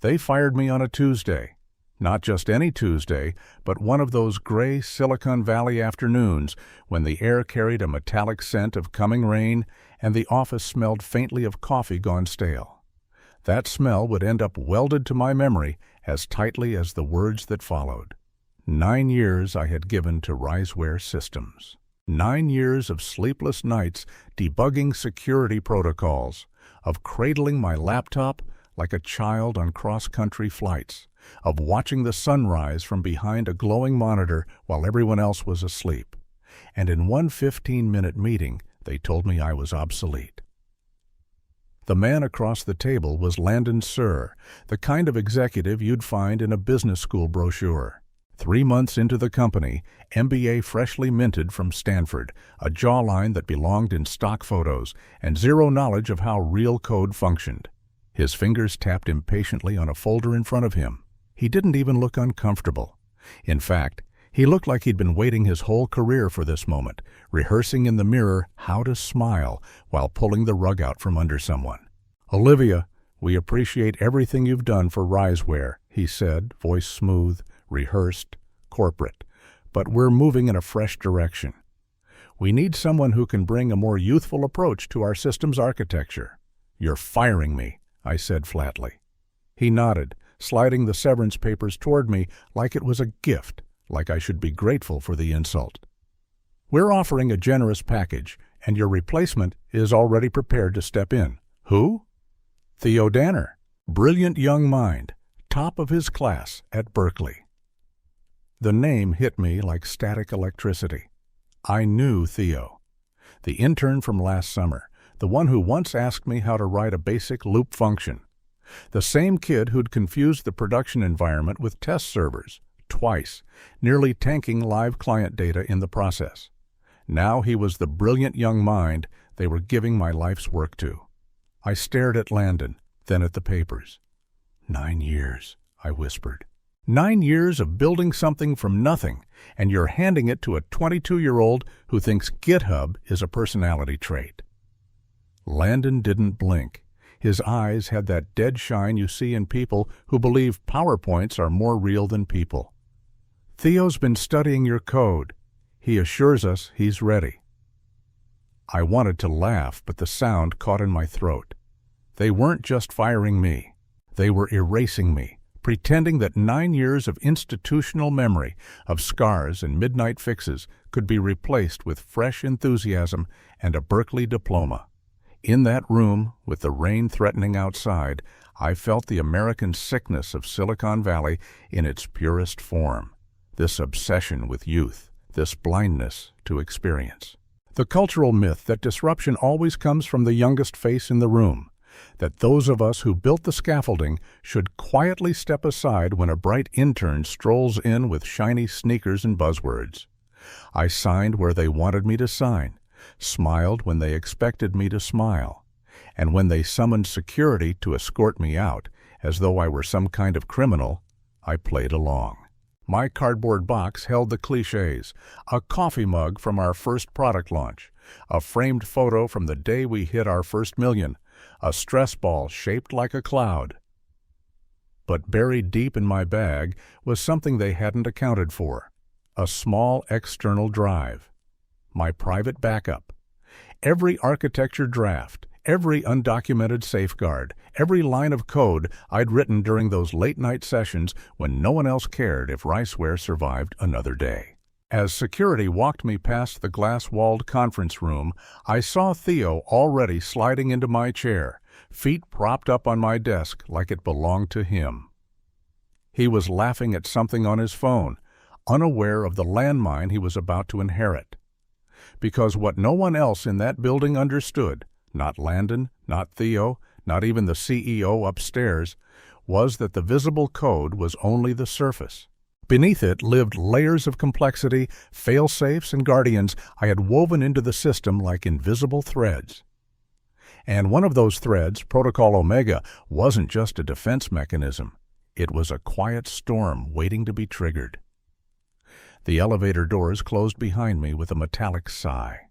They fired me on a Tuesday. Not just any Tuesday, but one of those gray Silicon Valley afternoons when the air carried a metallic scent of coming rain and the office smelled faintly of coffee gone stale. That smell would end up welded to my memory as tightly as the words that followed. 9 years I had given to Riseware Systems. 9 years of sleepless nights debugging security protocols, of cradling my laptop like a child on cross-country flights, of watching the sunrise from behind a glowing monitor while everyone else was asleep. And in one 15-minute meeting, they told me I was obsolete. The man across the table was Landon Sir, the kind of executive you'd find in a business school brochure. 3 months into the company, MBA freshly minted from Stanford, a jawline that belonged in stock photos, and zero knowledge of how real code functioned. His fingers tapped impatiently on a folder in front of him. He didn't even look uncomfortable. In fact, he looked like he'd been waiting his whole career for this moment, rehearsing in the mirror how to smile while pulling the rug out from under someone. "Olivia, we appreciate everything you've done for Riseware," he said, voice smooth, rehearsed, corporate. "But we're moving in a fresh direction. We need someone who can bring a more youthful approach to our systems architecture." "You're firing me," I said flatly. He nodded, sliding the severance papers toward me like it was a gift, like I should be grateful for the insult. "We're offering a generous package, and your replacement is already prepared to step in." "Who?" "Theo Danner, brilliant young mind, top of his class at Berkeley." The name hit me like static electricity. I knew Theo, the intern from last summer, the one who once asked me how to write a basic loop function. The same kid who'd confused the production environment with test servers, twice, nearly tanking live client data in the process. Now he was the brilliant young mind they were giving my life's work to. I stared at Landon, then at the papers. 9 years, I whispered. 9 years of building something from nothing, and you're handing it to a 22-year-old who thinks GitHub is a personality trait. Landon didn't blink. His eyes had that dead shine you see in people who believe PowerPoints are more real than people. "Theo's been studying your code. He assures us he's ready." I wanted to laugh, but the sound caught in my throat. They weren't just firing me. They were erasing me, pretending that 9 years of institutional memory, of scars and midnight fixes, could be replaced with fresh enthusiasm and a Berkeley diploma. In that room, with the rain threatening outside, I felt the American sickness of Silicon Valley in its purest form. This obsession with youth, this blindness to experience. The cultural myth that disruption always comes from the youngest face in the room, that those of us who built the scaffolding should quietly step aside when a bright intern strolls in with shiny sneakers and buzzwords. I signed where they wanted me to sign, smiled when they expected me to smile, and when they summoned security to escort me out, as though I were some kind of criminal, I played along. My cardboard box held the cliches: a coffee mug from our first product launch, a framed photo from the day we hit our first million, a stress ball shaped like a cloud. But buried deep in my bag was something they hadn't accounted for: a small external drive. My private backup. Every architecture draft, every undocumented safeguard, every line of code I'd written during those late-night sessions when no one else cared if Riseware survived another day. As security walked me past the glass-walled conference room, I saw Theo already sliding into my chair, feet propped up on my desk like it belonged to him. He was laughing at something on his phone, unaware of the landmine he was about to inherit. Because what no one else in that building understood, not Landon, not Theo, not even the CEO upstairs, was that the visible code was only the surface. Beneath it lived layers of complexity, fail-safes, and guardians I had woven into the system like invisible threads. And one of those threads, Protocol Omega, wasn't just a defense mechanism. It was a quiet storm waiting to be triggered. The elevator doors closed behind me with a metallic sigh.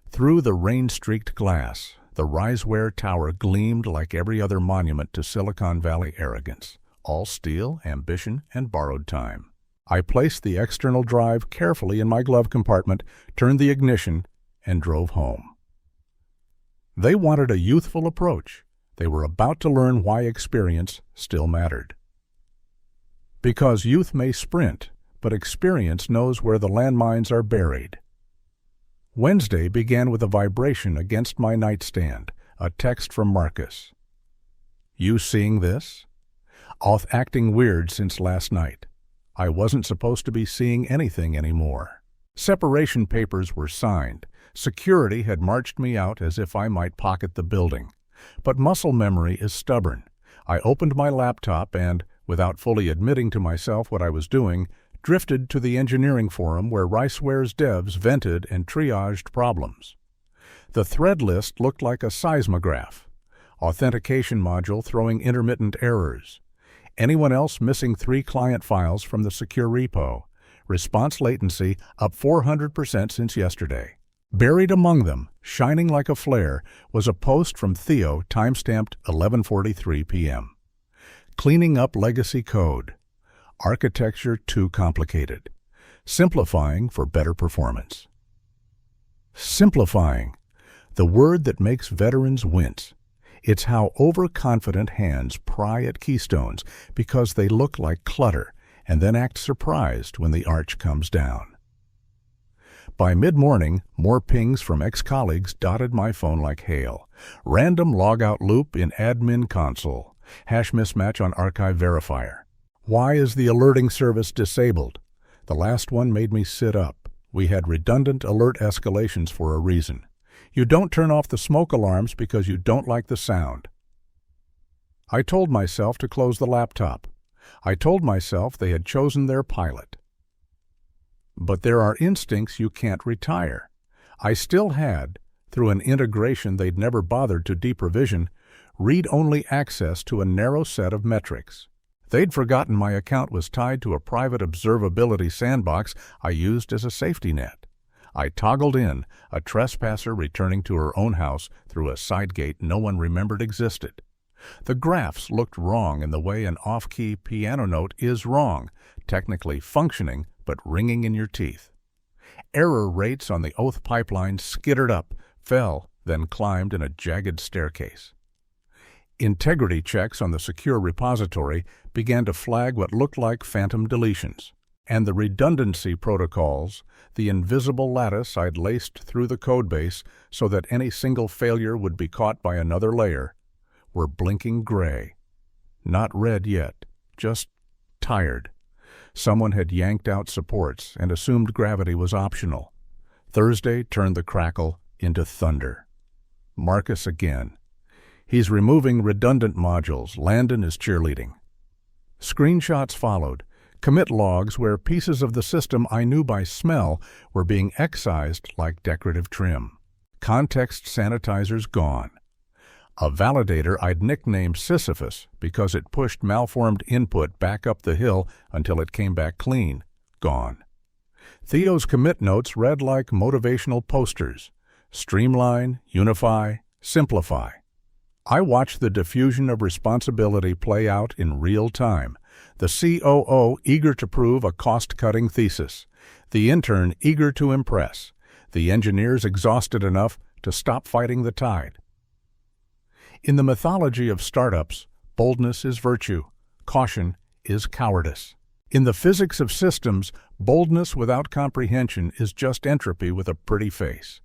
Through the rain-streaked glass, The Riseware Tower gleamed like every other monument to Silicon Valley arrogance, all steel, ambition, and borrowed time. I placed the external drive carefully in my glove compartment, turned the ignition, and drove home. They wanted a youthful approach. They were about to learn why experience still mattered. Because youth may sprint, but experience knows where the landmines are buried. Wednesday began with a vibration against my nightstand, a text from Marcus. "You seeing this? Acting weird since last night. I wasn't supposed to be seeing anything anymore." Separation papers were signed. Security had marched me out as if I might pocket the building. But muscle memory is stubborn. I opened my laptop and, without fully admitting to myself what I was doing, drifted to the engineering forum where Riceware's devs vented and triaged problems. The thread list looked like a seismograph. Authentication module throwing intermittent errors. Anyone else missing 3 client files from the secure repo. Response latency up 400% since yesterday. Buried among them, shining like a flare, was a post from Theo timestamped 11:43 p.m. Cleaning up legacy code. Architecture too complicated. Simplifying for better performance. Simplifying, the word that makes veterans wince. It's how overconfident hands pry at keystones because they look like clutter and then act surprised when the arch comes down. By mid-morning, more pings from ex-colleagues dotted my phone like hail. Random logout loop in admin console. Hash mismatch on archive verifier. Why is the alerting service disabled? The last one made me sit up. We had redundant alert escalations for a reason. You don't turn off the smoke alarms because you don't like the sound. I told myself to close the laptop. I told myself they had chosen their pilot. But there are instincts you can't retire. I still had, through an integration they'd never bothered to deprovision, read-only access to a narrow set of metrics. They'd forgotten my account was tied to a private observability sandbox I used as a safety net. I toggled in, a trespasser returning to her own house through a side gate no one remembered existed. The graphs looked wrong in the way an off-key piano note is wrong, technically functioning but ringing in your teeth. Error rates on the oath pipeline skittered up, fell, then climbed in a jagged staircase. Integrity checks on the secure repository began to flag what looked like phantom deletions. And the redundancy protocols, the invisible lattice I'd laced through the codebase so that any single failure would be caught by another layer, were blinking gray. Not red yet, just tired. Someone had yanked out supports and assumed gravity was optional. Thursday turned the crackle into thunder. Marcus again. He's removing redundant modules. Landon is cheerleading. Screenshots followed. Commit logs where pieces of the system I knew by smell were being excised like decorative trim. Context sanitizers gone. A validator I'd nicknamed Sisyphus because it pushed malformed input back up the hill until it came back clean, gone. Theo's commit notes read like motivational posters. Streamline, unify, simplify. I watched the diffusion of responsibility play out in real time. The COO eager to prove a cost-cutting thesis. The intern eager to impress. The engineers exhausted enough to stop fighting the tide. In the mythology of startups, boldness is virtue. Caution is cowardice. In the physics of systems, boldness without comprehension is just entropy with a pretty face.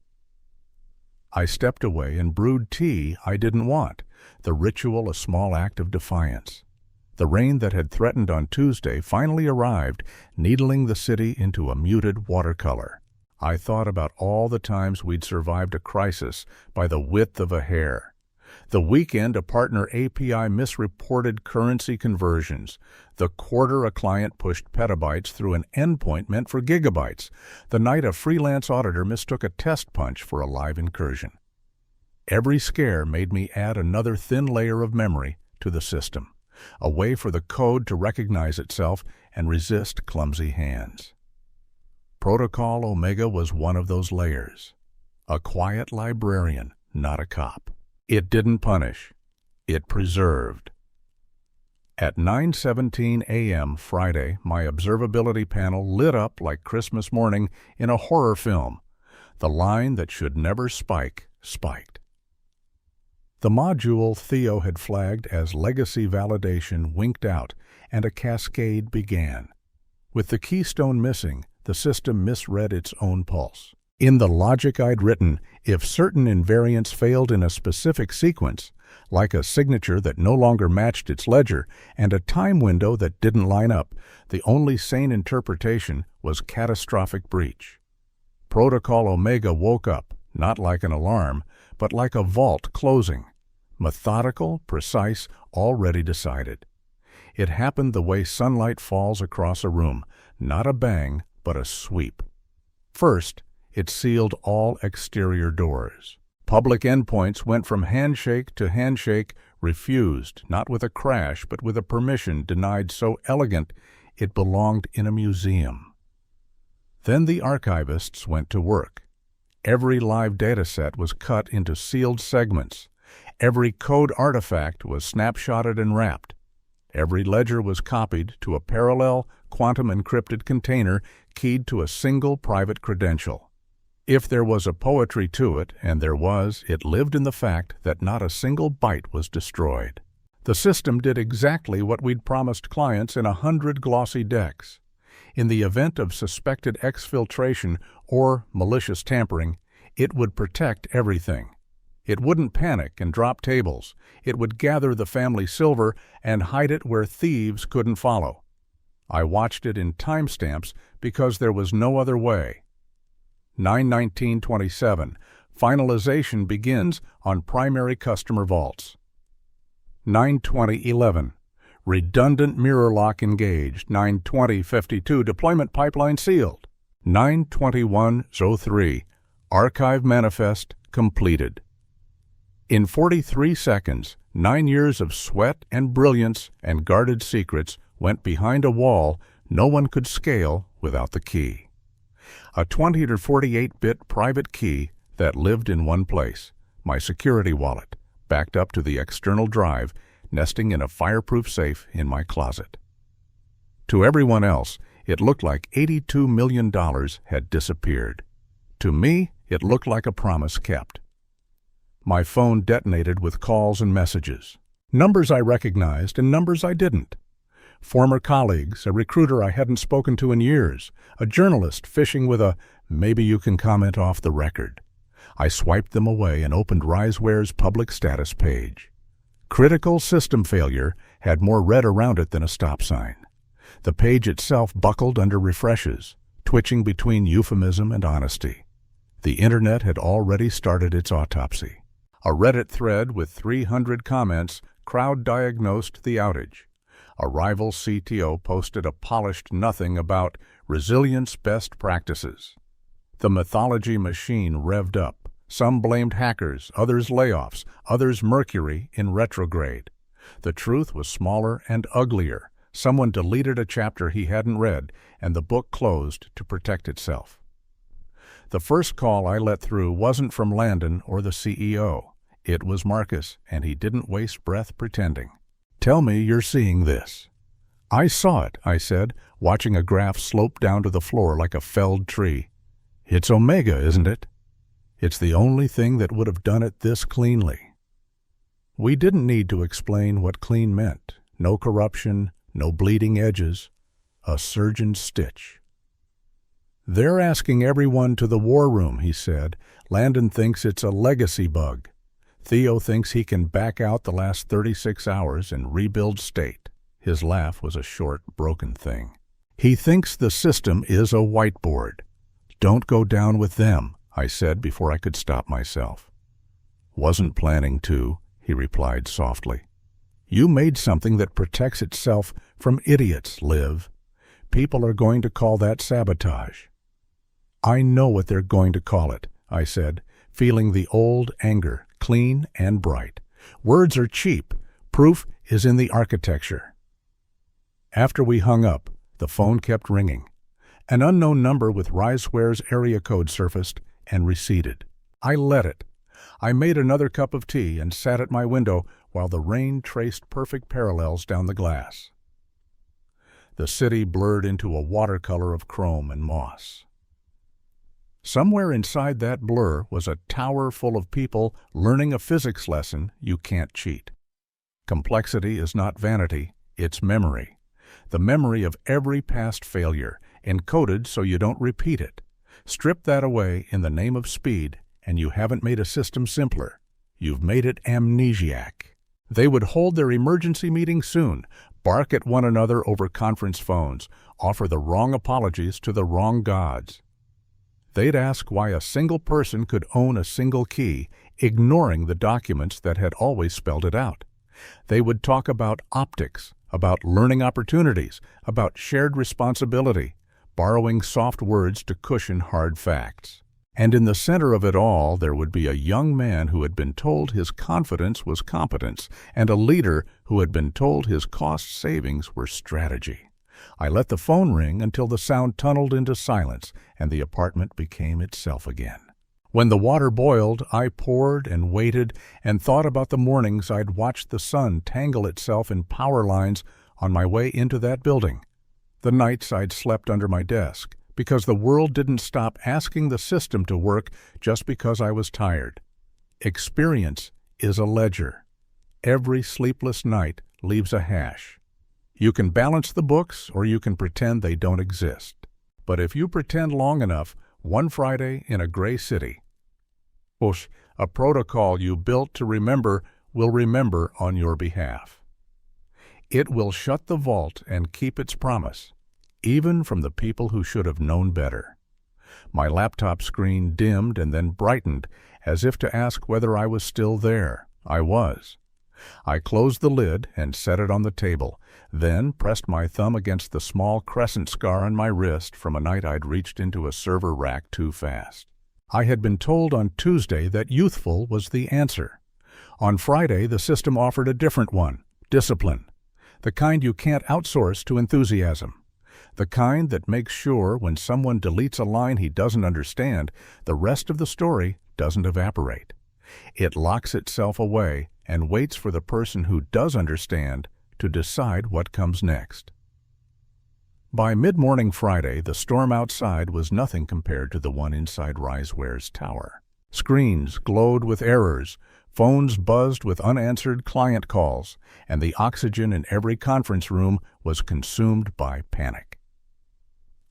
I stepped away and brewed tea I didn't want, the ritual a small act of defiance. The rain that had threatened on Tuesday finally arrived, needling the city into a muted watercolor. I thought about all the times we'd survived a crisis by the width of a hair. The weekend a partner API misreported currency conversions. The quarter a client pushed petabytes through an endpoint meant for gigabytes. The night a freelance auditor mistook a test punch for a live incursion. Every scare made me add another thin layer of memory to the system, a way for the code to recognize itself and resist clumsy hands. Protocol Omega was one of those layers. A quiet librarian, not a cop. It didn't punish. It preserved. At 9:17 a.m. Friday, my observability panel lit up like Christmas morning in a horror film. The line that should never spike, spiked. The module Theo had flagged as legacy validation winked out, and a cascade began. With the keystone missing, the system misread its own pulse. In the logic I'd written, if certain invariants failed in a specific sequence, like a signature that no longer matched its ledger and a time window that didn't line up, the only sane interpretation was catastrophic breach. Protocol Omega woke up, not like an alarm, but like a vault closing. Methodical, precise, already decided. It happened the way sunlight falls across a room, not a bang, but a sweep. First, it sealed all exterior doors. Public endpoints went from handshake to handshake, refused, not with a crash, but with a permission denied so elegant it belonged in a museum. Then the archivists went to work. Every live dataset was cut into sealed segments. Every code artifact was snapshotted and wrapped. Every ledger was copied to a parallel, quantum-encrypted container keyed to a single private credential. If there was a poetry to it, and there was, it lived in the fact that not a single byte was destroyed. The system did exactly what we'd promised clients in 100 glossy decks. In the event of suspected exfiltration or malicious tampering, it would protect everything. It wouldn't panic and drop tables. It would gather the family silver and hide it where thieves couldn't follow. I watched it in timestamps because there was no other way. 9/19/27. Finalization begins on primary customer vaults. 9/20/11. Redundant mirror lock engaged. 9/20/52. Deployment pipeline sealed. 9/21/03. Archive manifest completed. In 43 seconds, 9 years of sweat and brilliance and guarded secrets went behind a wall no one could scale without the key. A 20 to 48-bit private key that lived in one place, my security wallet, backed up to the external drive, nesting in a fireproof safe in my closet. To everyone else, it looked like $82 million had disappeared. To me, it looked like a promise kept. My phone detonated with calls and messages. Numbers I recognized and numbers I didn't. Former colleagues, a recruiter I hadn't spoken to in years, a journalist fishing with a "maybe you can comment off the record." I swiped them away and opened Riseware's public status page. Critical system failure had more red around it than a stop sign. The page itself buckled under refreshes, twitching between euphemism and honesty. The internet had already started its autopsy. A Reddit thread with 300 comments crowd-diagnosed the outage. A rival CTO posted a polished nothing about resilience best practices. The mythology machine revved up. Some blamed hackers, others layoffs, others Mercury in retrograde. The truth was smaller and uglier. Someone deleted a chapter he hadn't read, and the book closed to protect itself. The first call I let through wasn't from Landon or the CEO. It was Marcus, and he didn't waste breath pretending. "Tell me you're seeing this." "I saw it," I said, watching a graph slope down to the floor like a felled tree. "It's Omega, isn't it?" "It's the only thing that would have done it this cleanly." We didn't need to explain what clean meant. No corruption, no bleeding edges, a surgeon's stitch. "They're asking everyone to the war room," he said. "Landon thinks it's a legacy bug. Theo thinks he can back out the last 36 hours and rebuild state." His laugh was a short, broken thing. "He thinks the system is a whiteboard." "Don't go down with them," I said before I could stop myself. "Wasn't planning to," he replied softly. "You made something that protects itself from idiots, Liv. People are going to call that sabotage." "I know what they're going to call it," I said, feeling the old anger, clean and bright. "Words are cheap. Proof is in the architecture." After we hung up, the phone kept ringing. An unknown number with Riseware's area code surfaced and receded. I let it. I made another cup of tea and sat at my window while the rain traced perfect parallels down the glass. The city blurred into a watercolor of chrome and moss. Somewhere inside that blur was a tower full of people learning a physics lesson you can't cheat. Complexity is not vanity, it's memory. The memory of every past failure, encoded so you don't repeat it. Strip that away in the name of speed, and you haven't made a system simpler. You've made it amnesiac. They would hold their emergency meeting soon, bark at one another over conference phones, offer the wrong apologies to the wrong gods. They'd ask why a single person could own a single key, ignoring the documents that had always spelled it out. They would talk about optics, about learning opportunities, about shared responsibility, borrowing soft words to cushion hard facts. And in the center of it all, there would be a young man who had been told his confidence was competence, and a leader who had been told his cost savings were strategy. I let the phone ring until the sound tunneled into silence, and the apartment became itself again. When the water boiled, I poured and waited and thought about the mornings I'd watched the sun tangle itself in power lines on my way into that building, the nights I'd slept under my desk, because the world didn't stop asking the system to work just because I was tired. Experience is a ledger. Every sleepless night leaves a hash. You can balance the books or you can pretend they don't exist. But if you pretend long enough, one Friday in a gray city, a protocol you built to remember will remember on your behalf. It will shut the vault and keep its promise, even from the people who should have known better. My laptop screen dimmed and then brightened, as if to ask whether I was still there. I was. I closed the lid and set it on the table, then pressed my thumb against the small crescent scar on my wrist from a night I'd reached into a server rack too fast. I had been told on Tuesday that youthful was the answer. On Friday, the system offered a different one, discipline, the kind you can't outsource to enthusiasm. The kind that makes sure when someone deletes a line he doesn't understand, the rest of the story doesn't evaporate. It locks itself away and waits for the person who does understand to decide what comes next. By mid-morning Friday, the storm outside was nothing compared to the one inside Riseware's tower. Screens glowed with errors, phones buzzed with unanswered client calls, and the oxygen in every conference room was consumed by panic.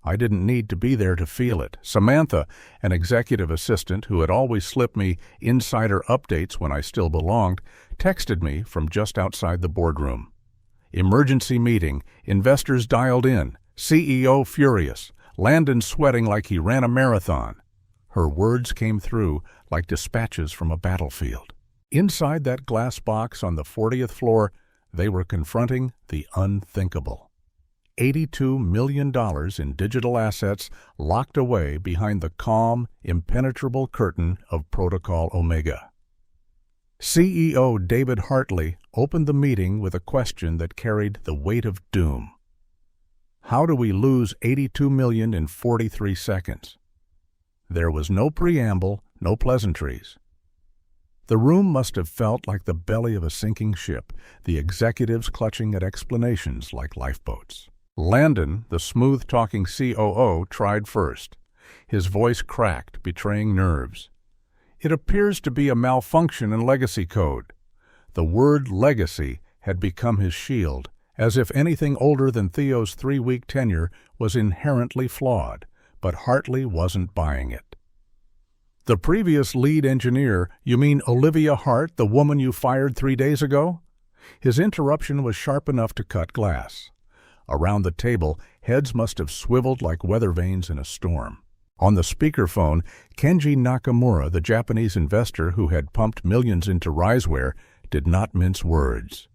I didn't need to be there to feel it. Samantha, an executive assistant who had always slipped me insider updates when I still belonged, texted me from just outside the boardroom. Emergency meeting, investors dialed in, CEO furious, Landon sweating like he ran a marathon. Her words came through like dispatches from a battlefield. Inside that glass box on the 40th floor, they were confronting the unthinkable. $82 million in digital assets locked away behind the calm, impenetrable curtain of Protocol Omega. CEO David Hartley opened the meeting with a question that carried the weight of doom. How do we lose $82 million in 43 seconds? There was no preamble, no pleasantries. The room must have felt like the belly of a sinking ship, the executives clutching at explanations like lifeboats. Landon, the smooth-talking COO, tried first. His voice cracked, betraying nerves. It appears to be a malfunction in legacy code. The word legacy had become his shield, as if anything older than Theo's 3-week tenure was inherently flawed, but Hartley wasn't buying it. The previous lead engineer, you mean Olivia Hart, the woman you fired 3 days ago? His interruption was sharp enough to cut glass. Around the table, heads must have swiveled like weather vanes in a storm. On the speakerphone, Kenji Nakamura, the Japanese investor who had pumped millions into Riseware, did not mince words.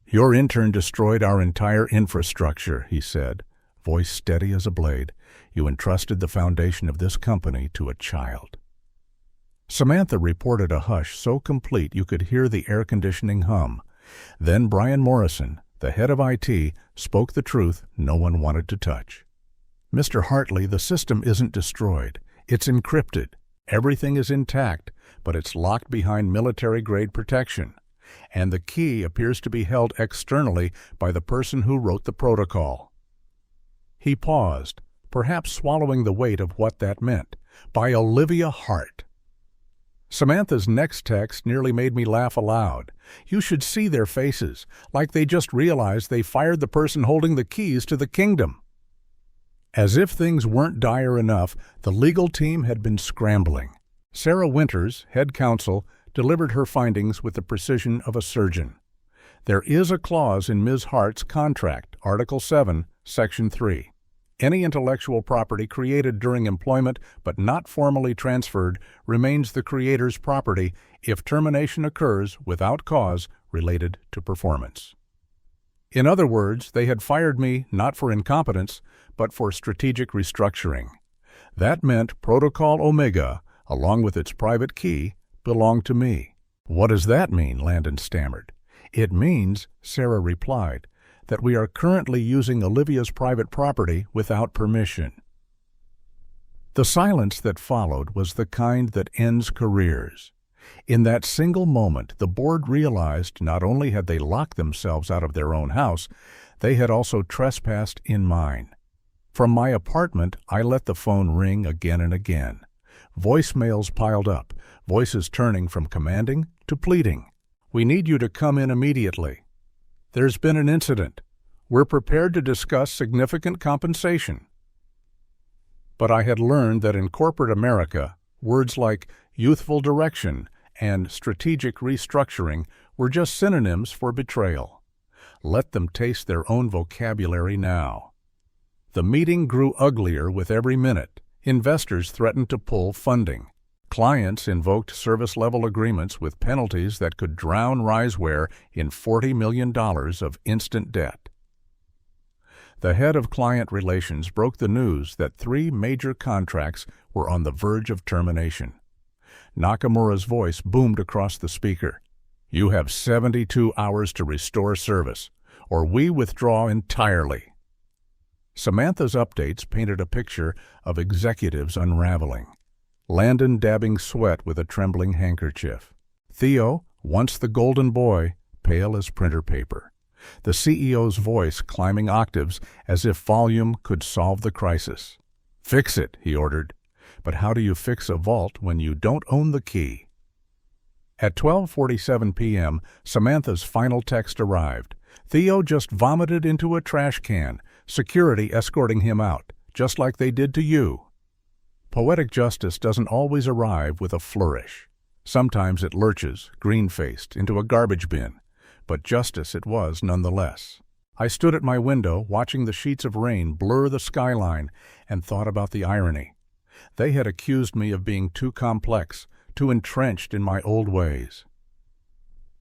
Your intern destroyed our entire infrastructure, he said, voice steady as a blade. You entrusted the foundation of this company to a child. Samantha reported a hush so complete you could hear the air conditioning hum. Then Brian Morrison, the head of IT, spoke the truth no one wanted to touch. Mr. Hartley, the system isn't destroyed. It's encrypted. Everything is intact. but it's locked behind military-grade protection, and the key appears to be held externally by the person who wrote the protocol." He paused, perhaps swallowing the weight of what that meant. By Olivia Hart. Samantha's next text nearly made me laugh aloud. You should see their faces, like they just realized they fired the person holding the keys to the kingdom. As if things weren't dire enough, the legal team had been scrambling. Sarah Winters, head counsel, delivered her findings with the precision of a surgeon. There is a clause in Ms. Hart's contract, Article 7, Section 3. Any intellectual property created during employment but not formally transferred remains the creator's property if termination occurs without cause related to performance. In other words, they had fired me not for incompetence, but for strategic restructuring. That meant Protocol Omega, along with its private key, belonged to me. "What does that mean?" Landon stammered. "It means," Sarah replied, "that we are currently using Olivia's private property without permission." The silence that followed was the kind that ends careers. In that single moment, the board realized not only had they locked themselves out of their own house, they had also trespassed in mine. From my apartment, I let the phone ring again and again. Voicemails piled up, voices turning from commanding to pleading. "We need you to come in immediately. There's been an incident. We're prepared to discuss significant compensation." But I had learned that in corporate America, words like youthful direction and strategic restructuring were just synonyms for betrayal. Let them taste their own vocabulary now. The meeting grew uglier with every minute. Investors threatened to pull funding. Clients invoked service-level agreements with penalties that could drown Riseware in $40 million of instant debt. The head of client relations broke the news that 3 major contracts were on the verge of termination. Nakamura's voice boomed across the speaker. "You have 72 hours to restore service, or we withdraw entirely." Samantha's updates painted a picture of executives unraveling. Landon dabbing sweat with a trembling handkerchief. Theo, once the golden boy, pale as printer paper. The CEO's voice climbing octaves as if volume could solve the crisis. "Fix it," he ordered. "But how do you fix a vault when you don't own the key?" At 12:47 p.m., Samantha's final text arrived. "Theo just vomited into a trash can, security escorting him out, just like they did to you." Poetic justice doesn't always arrive with a flourish. Sometimes it lurches, green-faced, into a garbage bin, but justice it was nonetheless. I stood at my window, watching the sheets of rain blur the skyline, and thought about the irony. They had accused me of being too complex, too entrenched in my old ways.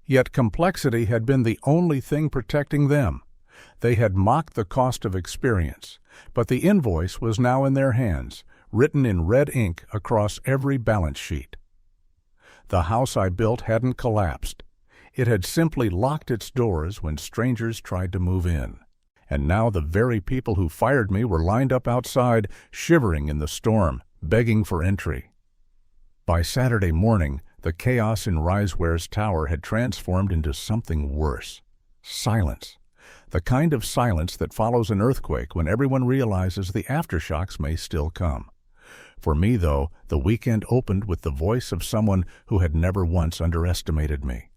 Yet complexity had been the only thing protecting them. They had mocked the cost of experience, but the invoice was now in their hands, written in red ink across every balance sheet. The house I built hadn't collapsed. It had simply locked its doors when strangers tried to move in. And now the very people who fired me were lined up outside, shivering in the storm, begging for entry. By Saturday morning, the chaos in Riseware's tower had transformed into something worse. Silence. The kind of silence that follows an earthquake when everyone realizes the aftershocks may still come. For me, though, the weekend opened with the voice of someone who had never once underestimated me.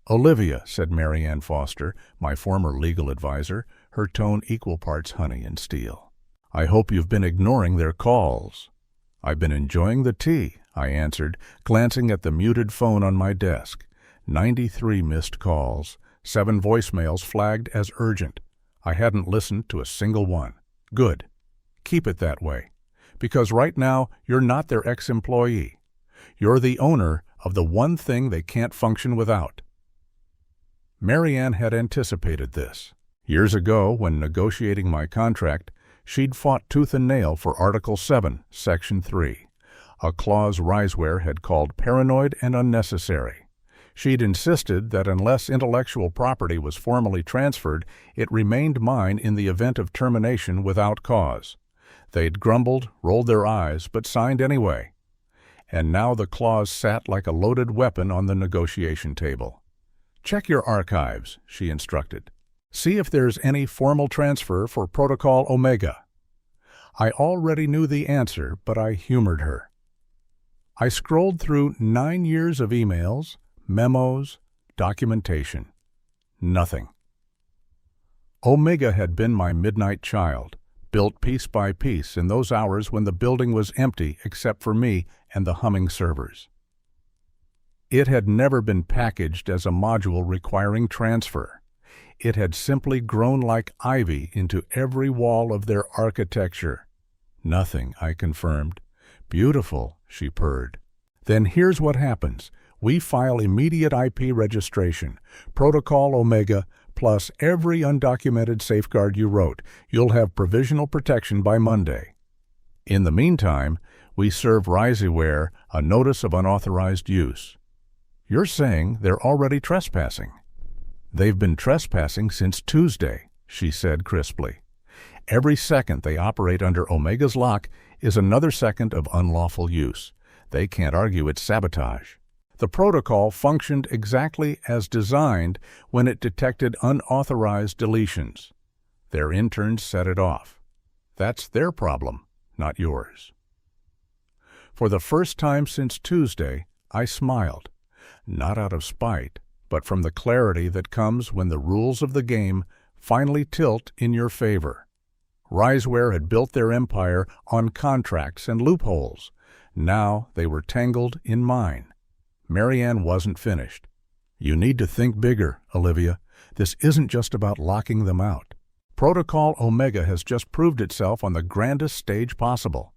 "Olivia," said Mary Ann Foster, my former legal advisor, her tone equal parts honey and steel. "I hope you've been ignoring their calls." "I've been enjoying the tea," I answered, glancing at the muted phone on my desk. 93 missed calls, 7 voicemails flagged as urgent. I hadn't listened to a single one. Good. Keep it that way. Because right now, you're not their ex-employee. You're the owner of the one thing they can't function without. Mary Ann had anticipated this. Years ago, when negotiating my contract, she'd fought tooth and nail for Article 7, Section 3, a clause Riseware had called paranoid and unnecessary. She'd insisted that unless intellectual property was formally transferred, it remained mine in the event of termination without cause. They'd grumbled, rolled their eyes, but signed anyway. and now the clause sat like a loaded weapon on the negotiation table. "Check your archives," she instructed. "See if there's any formal transfer for Protocol Omega." I already knew the answer, but I humored her. I scrolled through 9 years of emails, memos, documentation. Nothing. Omega had been my midnight child, built piece by piece in those hours when the building was empty except for me and the humming servers. It had never been packaged as a module requiring transfer. It had simply grown like ivy into every wall of their architecture. "Nothing," I confirmed. "Beautiful," she purred. "Then here's what happens. We file immediate IP registration, Protocol Omega, plus every undocumented safeguard you wrote. You'll have provisional protection by Monday. In the meantime, we serve Riseware a notice of unauthorized use." "You're saying they're already trespassing?" "They've been trespassing since Tuesday," she said crisply. "Every second they operate under Omega's lock is another second of unlawful use. They can't argue it's sabotage. The protocol functioned exactly as designed when it detected unauthorized deletions. Their interns set it off. That's their problem, not yours." For the first time since Tuesday, I smiled, not out of spite, but from the clarity that comes when the rules of the game finally tilt in your favor. Riseware had built their empire on contracts and loopholes. Now they were tangled in mine. Marianne wasn't finished. "You need to think bigger, Olivia. This isn't just about locking them out. Protocol Omega has just proved itself on the grandest stage possible.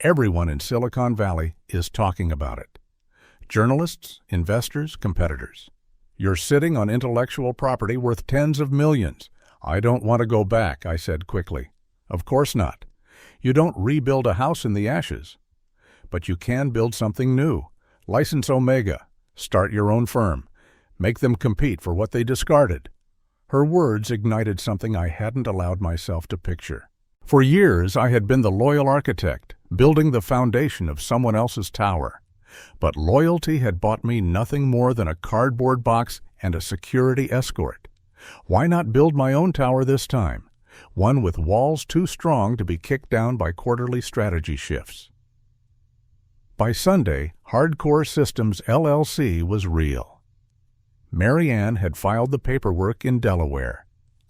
Everyone in Silicon Valley is talking about it. Journalists, investors, competitors. You're sitting on intellectual property worth tens of millions. I don't want to go back," I said quickly. "Of course not. You don't rebuild a house in the ashes. But you can build something new. License Omega. Start your own firm. Make them compete for what they discarded." Her words ignited something I hadn't allowed myself to picture. For years I had been the loyal architect, building the foundation of someone else's tower. But loyalty had bought me nothing more than a cardboard box and a security escort. Why not build my own tower this time? One with walls too strong to be kicked down by quarterly strategy shifts. By Sunday, Hardcore Systems LLC was real. Marianne had filed the paperwork in Delaware.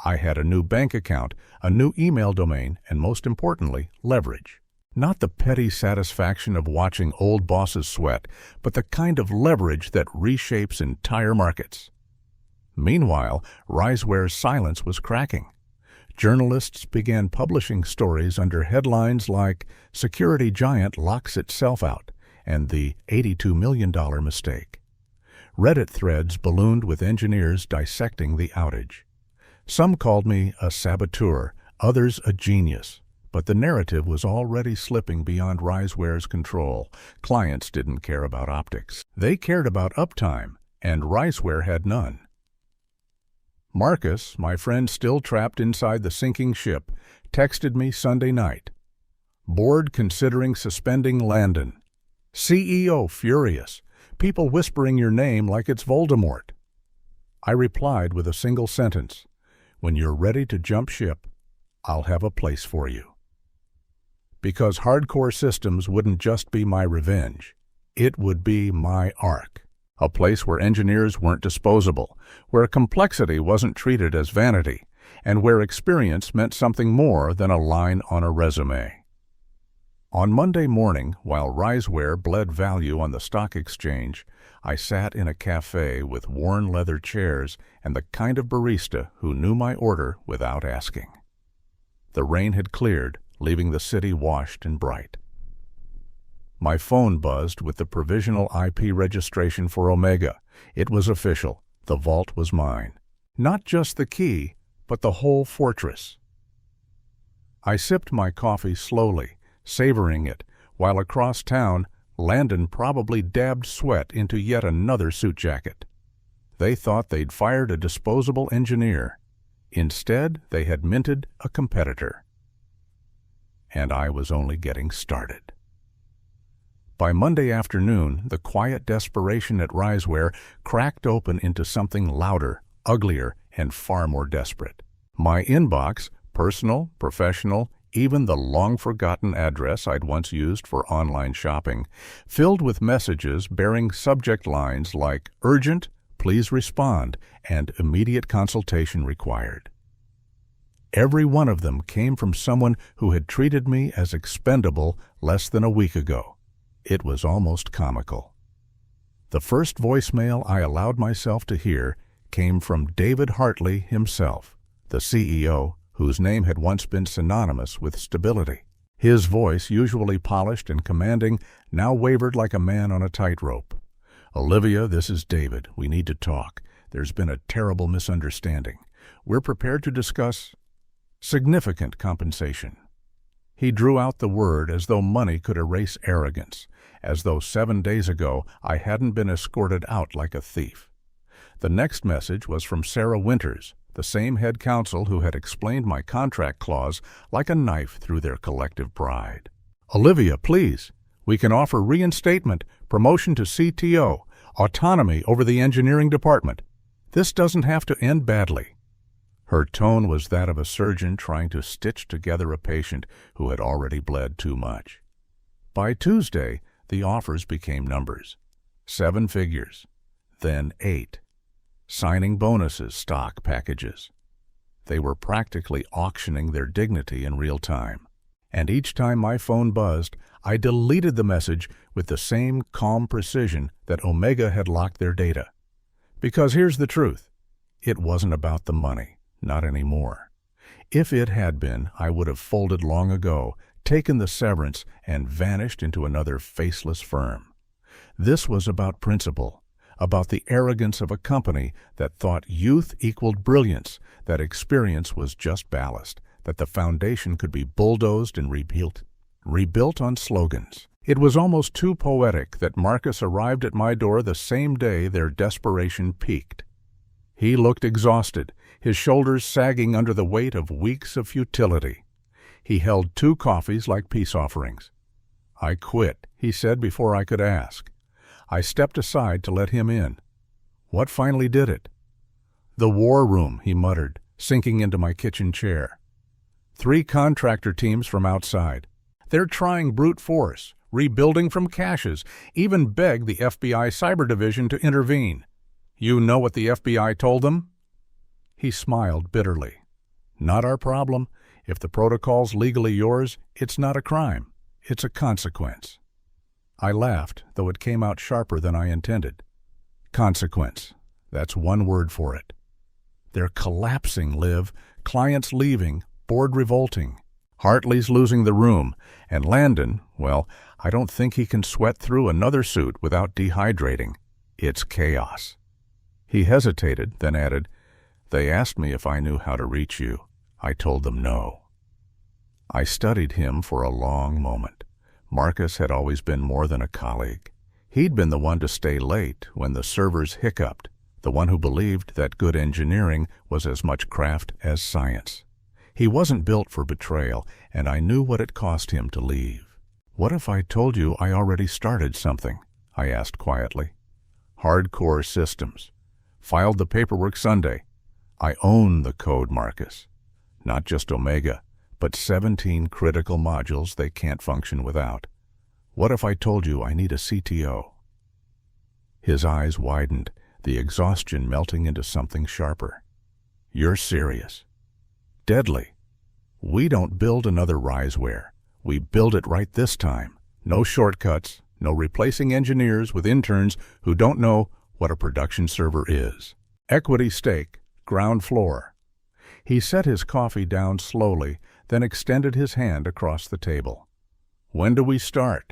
I had a new bank account, a new email domain, and most importantly, leverage. Not the petty satisfaction of watching old bosses sweat, but the kind of leverage that reshapes entire markets. Meanwhile, Riseware's silence was cracking. Journalists began publishing stories under headlines like "Security Giant Locks Itself Out" and "The $82 million Mistake." Reddit threads ballooned with engineers dissecting the outage. Some called me a saboteur, others a genius. But the narrative was already slipping beyond Riseware's control. Clients didn't care about optics. They cared about uptime, and Riseware had none. Marcus, my friend still trapped inside the sinking ship, texted me Sunday night. "Board considering suspending Landon. CEO furious. People whispering your name like it's Voldemort." I replied with a single sentence. "When you're ready to jump ship, I'll have a place for you." Because Hardcore Systems wouldn't just be my revenge. It would be my ark. A place where engineers weren't disposable, where complexity wasn't treated as vanity, and where experience meant something more than a line on a resume. On Monday morning, while Riseware bled value on the stock exchange, I sat in a cafe with worn leather chairs and the kind of barista who knew my order without asking. The rain had cleared, leaving the city washed and bright. My phone buzzed with the provisional IP registration for Omega. It was official. The vault was mine. Not just the key, but the whole fortress. I sipped my coffee slowly, savoring it, while across town, Landon probably dabbed sweat into yet another suit jacket. They thought they'd fired a disposable engineer. Instead, they had minted a competitor. And I was only getting started. By Monday afternoon, the quiet desperation at Riseware cracked open into something louder, uglier, and far more desperate. My inbox, personal, professional, even the long-forgotten address I'd once used for online shopping, filled with messages bearing subject lines like "Urgent, please respond," and "Immediate consultation required." Every one of them came from someone who had treated me as expendable less than a week ago. It was almost comical. The first voicemail I allowed myself to hear came from David Hartley himself, the CEO, whose name had once been synonymous with stability. His voice, usually polished and commanding, now wavered like a man on a tightrope. "Olivia, this is David. We need to talk. There's been a terrible misunderstanding. We're prepared to discuss significant compensation." He drew out the word as though money could erase arrogance, as though 7 days ago I hadn't been escorted out like a thief. The next message was from Sarah Winters, the same head counsel who had explained my contract clause like a knife through their collective pride. "Olivia, please. We can offer reinstatement, promotion to CTO, autonomy over the engineering department. This doesn't have to end badly." Her tone was that of a surgeon trying to stitch together a patient who had already bled too much. By Tuesday, the offers became numbers. 7 figures, then 8. Signing bonuses, stock packages. They were practically auctioning their dignity in real time. And each time my phone buzzed, I deleted the message with the same calm precision that Omega had locked their data. Because here's the truth. It wasn't about the money. Not anymore. If it had been, I would have folded long ago, taken the severance, and vanished into another faceless firm. This was about principle, about the arrogance of a company that thought youth equaled brilliance, that experience was just ballast, that the foundation could be bulldozed and rebuilt on slogans. It was almost too poetic that Marcus arrived at my door the same day their desperation peaked. He looked exhausted, his shoulders sagging under the weight of weeks of futility. He held 2 coffees like peace offerings. "I quit," he said before I could ask. I stepped aside to let him in. "What finally did it?" "The war room," he muttered, sinking into my kitchen chair. 3 contractor teams from outside. They're trying brute force, rebuilding from caches, even begged the FBI Cyber Division to intervene. You know what the FBI told them?" He smiled bitterly. "Not our problem. If the protocol's legally yours, it's not a crime. It's a consequence." I laughed, though it came out sharper than I intended. Consequence. That's one word for it. They're collapsing, Liv. Clients leaving, board revolting. Hartley's losing the room, and Landon, well, I don't think he can sweat through another suit without dehydrating. It's chaos. He hesitated, then added, "They asked me if I knew how to reach you. I told them no." I studied him for a long moment. Marcus had always been more than a colleague. He'd been the one to stay late when the servers hiccuped, the one who believed that good engineering was as much craft as science. He wasn't built for betrayal, and I knew what it cost him to leave. "What if I told you I already started something?" I asked quietly. "Hardcore systems. Filed the paperwork Sunday. I own the code, Marcus. Not just Omega, but 17 critical modules they can't function without. What if I told you I need a CTO?" His eyes widened, the exhaustion melting into something sharper. "You're serious?" "Deadly. We don't build another Riseware. We build it right this time. No shortcuts, no replacing engineers with interns who don't know what a production server is. Equity stake, ground floor." He set his coffee down slowly, then extended his hand across the table. "When do we start?"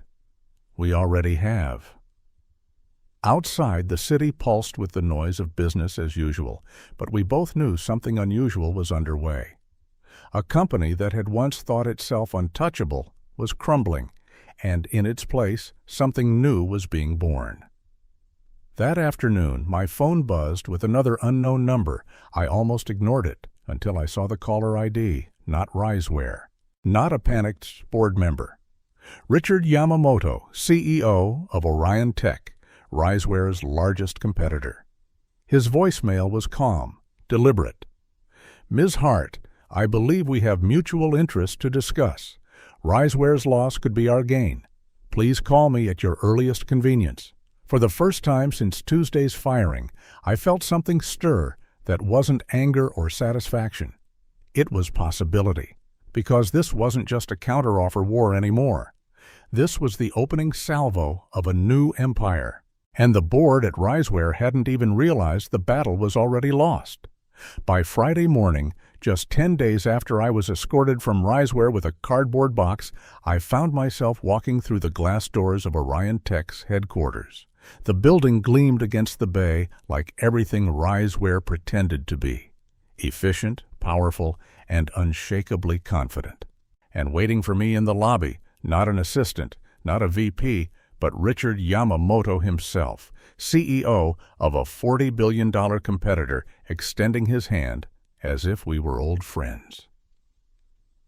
"We already have." Outside, the city pulsed with the noise of business as usual, but we both knew something unusual was underway. A company that had once thought itself untouchable was crumbling, and in its place, something new was being born. That afternoon, my phone buzzed with another unknown number. I almost ignored it until I saw the caller ID, not Riseware, not a panicked board member. Richard Yamamoto, CEO of Orion Tech, Riseware's largest competitor. His voicemail was calm, deliberate. Ms. Hart, I believe we have mutual interest to discuss. Riseware's loss could be our gain. Please call me at your earliest convenience. For the first time since Tuesday's firing, I felt something stir that wasn't anger or satisfaction. It was possibility, because this wasn't just a counteroffer war anymore. This was the opening salvo of a new empire, and the board at Riseware hadn't even realized the battle was already lost. By Friday morning, just 10 days after I was escorted from Riseware with a cardboard box, I found myself walking through the glass doors of Orion Tech's headquarters. The building gleamed against the bay like everything Riseware pretended to be: efficient, powerful, and unshakably confident. And waiting for me in the lobby, not an assistant, not a VP, but Richard Yamamoto himself, CEO of a $40 billion competitor, extending his hand as if we were old friends.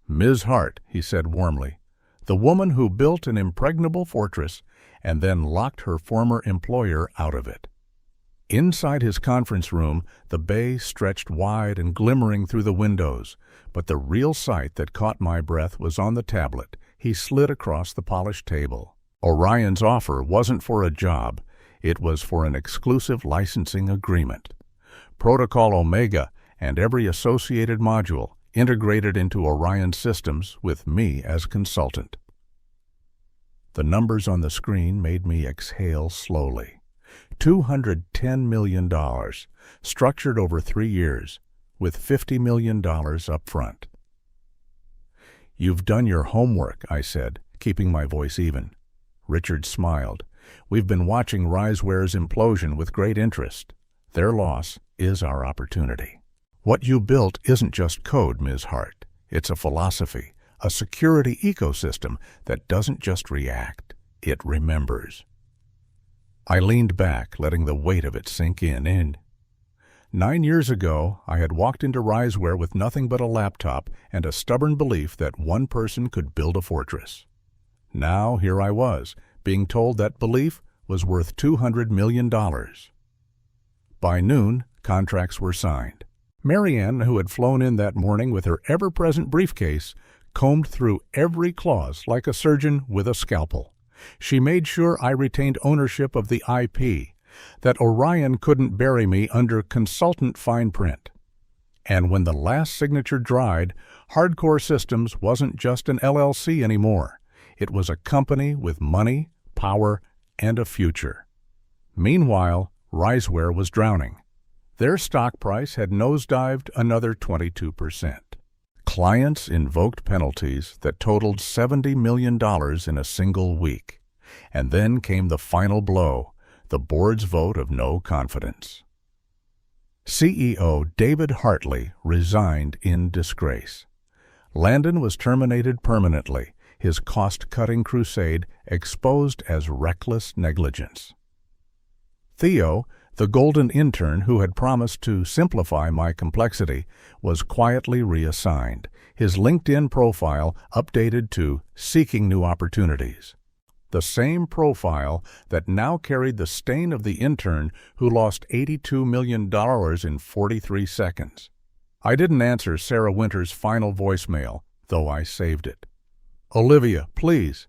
"Ms. Hart," he said warmly, "the woman who built an impregnable fortress and then locked her former employer out of it." Inside his conference room, the bay stretched wide and glimmering through the windows, but the real sight that caught my breath was on the tablet he slid across the polished table. Orion's offer wasn't for a job, it was for an exclusive licensing agreement. Protocol Omega and every associated module integrated into Orion systems with me as consultant. The numbers on the screen made me exhale slowly. $210 million, structured over 3 years, with $50 million up front. "You've done your homework," I said, keeping my voice even. Richard smiled. "We've been watching Riseware's implosion with great interest. Their loss is our opportunity. What you built isn't just code, Ms. Hart. It's a philosophy, a security ecosystem that doesn't just react, it remembers." I leaned back, letting the weight of it sink in. 9 years ago, I had walked into Riseware with nothing but a laptop and a stubborn belief that one person could build a fortress. Now here I was, being told that belief was worth $200 million. By noon, contracts were signed. Marianne, who had flown in that morning with her ever-present briefcase, combed through every clause like a surgeon with a scalpel. She made sure I retained ownership of the IP, that Orion couldn't bury me under consultant fine print. And when the last signature dried, Hardcore Systems wasn't just an LLC anymore. It was a company with money, power, and a future. Meanwhile, Riseware was drowning. Their stock price had nosedived another 22%. Clients invoked penalties that totaled $70 million in a single week. And then came the final blow, the board's vote of no confidence. CEO David Hartley resigned in disgrace. Landon was terminated permanently, his cost-cutting crusade exposed as reckless negligence. Theo, the golden intern who had promised to simplify my complexity, was quietly reassigned, his LinkedIn profile updated to "Seeking New Opportunities." The same profile that now carried the stain of the intern who lost $82 million in 43 seconds. I didn't answer Sarah Winter's final voicemail, though I saved it. "Olivia, please.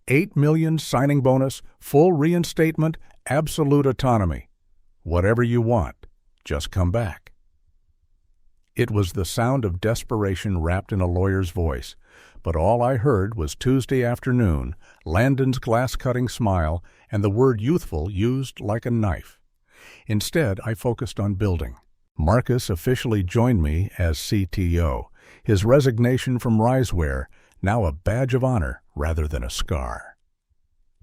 $8 million signing bonus, full reinstatement, absolute autonomy. Whatever you want, just come back." It was the sound of desperation wrapped in a lawyer's voice, but all I heard was Tuesday afternoon, Landon's glass-cutting smile, and the word youthful used like a knife. Instead, I focused on building. Marcus officially joined me as CTO, his resignation from Riseware now a badge of honor rather than a scar.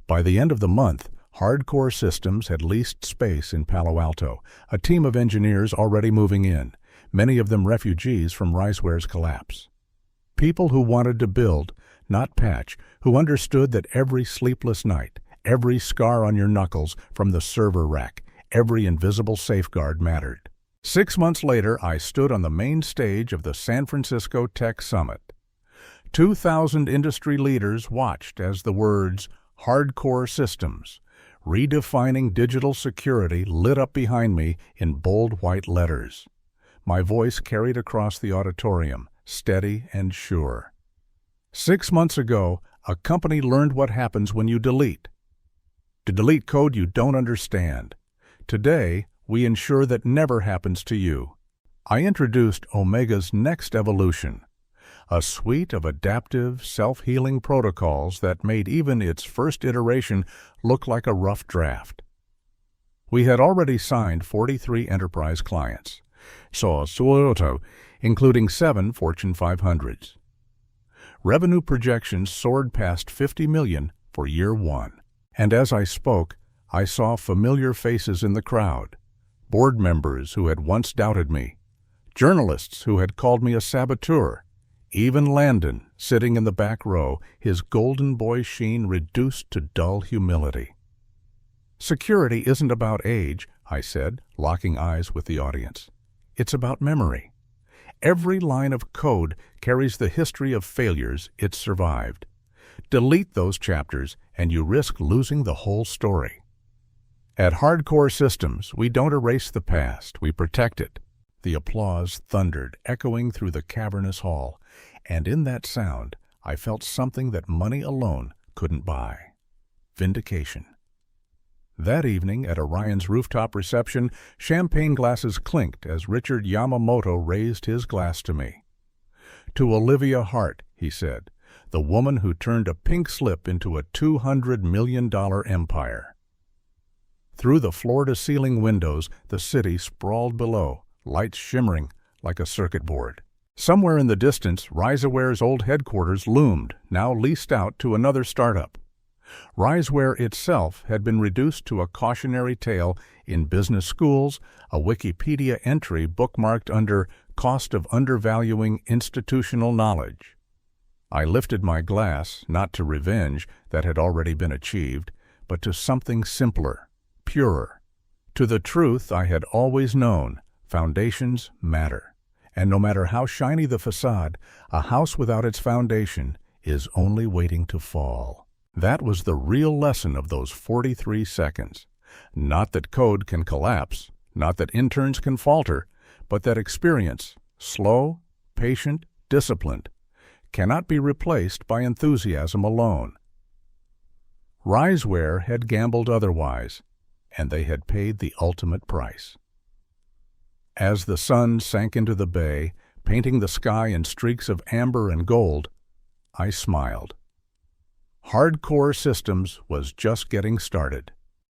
By the end of the month, Hardcore Systems had leased space in Palo Alto, a team of engineers already moving in, many of them refugees from Riseware's collapse. People who wanted to build, not patch, who understood that every sleepless night, every scar on your knuckles from the server rack, every invisible safeguard mattered. 6 months later, I stood on the main stage of the San Francisco Tech Summit. 2,000 industry leaders watched as the words "hardcore systems," redefining digital security, lit up behind me in bold white letters. My voice carried across the auditorium, steady and sure. 6 months ago, a company learned what happens when you delete. To delete code you don't understand. Today, we ensure that never happens to you. I introduced Omega's next evolution, a suite of adaptive, self-healing protocols that made even its first iteration look like a rough draft. We had already signed 43 enterprise clients, including 7 Fortune 500s. Revenue projections soared past $50 million for year 1. And as I spoke, I saw familiar faces in the crowd, board members who had once doubted me, journalists who had called me a saboteur, even Landon, sitting in the back row, his golden boy sheen reduced to dull humility. Security isn't about age, I said, locking eyes with the audience. It's about memory. Every line of code carries the history of failures it survived. Delete those chapters and you risk losing the whole story. At Hardcore Systems, we don't erase the past, we protect it. The applause thundered, echoing through the cavernous hall, and in that sound, I felt something that money alone couldn't buy: vindication. That evening, at Orion's rooftop reception, champagne glasses clinked as Richard Yamamoto raised his glass to me. "To Olivia Hart," he said, "the woman who turned a pink slip into a $200 million empire." Through the floor-to-ceiling windows, the city sprawled below, lights shimmering like a circuit board. Somewhere in the distance, RiseAware's old headquarters loomed, now leased out to another startup. RiseAware itself had been reduced to a cautionary tale in business schools, a Wikipedia entry bookmarked under "Cost of Undervaluing Institutional Knowledge." I lifted my glass, not to revenge that had already been achieved, but to something simpler, purer, to the truth I had always known: foundations matter. And no matter how shiny the facade, a house without its foundation is only waiting to fall. That was the real lesson of those 43 seconds. Not that code can collapse, not that interns can falter, but that experience, slow, patient, disciplined, cannot be replaced by enthusiasm alone. RiseAware had gambled otherwise, and they had paid the ultimate price. As the sun sank into the bay, painting the sky in streaks of amber and gold, I smiled. Hardcore Systems was just getting started.